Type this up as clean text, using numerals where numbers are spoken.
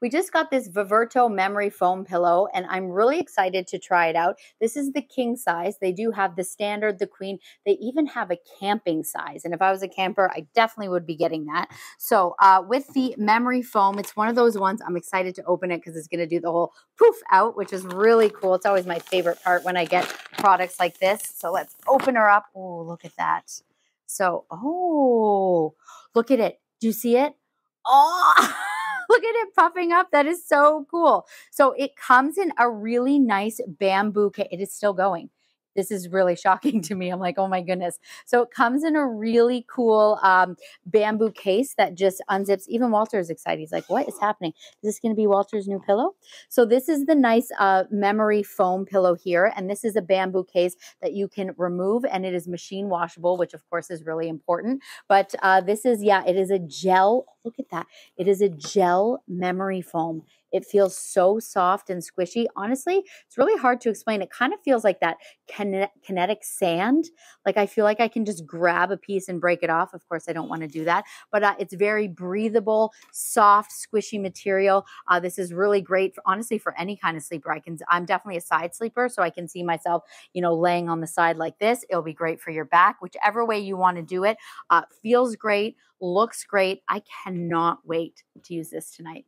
We just got this Vaverto memory foam pillow, and I'm really excited to try it out. This is the king size. They do have the standard, the queen. They even have a camping size. And if I was a camper, I definitely would be getting that. So with the memory foam, it's one of those ones. I'm excited to open it because it's going to do the whole poof out, which is really cool. It's always my favorite part when I get products like this. So let's open her up. Oh, look at that. So, oh, look at it. Do you see it? Oh, look at it puffing up. That is so cool. So it comes in a really nice bamboo case. It is still going. This is really shocking to me. I'm like, oh my goodness. So it comes in a really cool bamboo case that just unzips. Even Walter is excited. He's like, what is happening? Is this going to be Walter's new pillow? So this is the nice memory foam pillow here. And this is a bamboo case that you can remove, and it is machine washable, which of course is really important. But this is, yeah, it is a gel. Look at that. It is a gel memory foam. It feels so soft and squishy. Honestly, it's really hard to explain. It kind of feels like that kinetic sand. Like I feel like I can just grab a piece and break it off. Of course, I don't want to do that. But it's very breathable, soft, squishy material. This is really great, honestly, for any kind of sleeper. I'm definitely a side sleeper, so I can see myself, laying on the side like this. It'll be great for your back. Whichever way you want to do it, feels great, looks great. I cannot wait to use this tonight.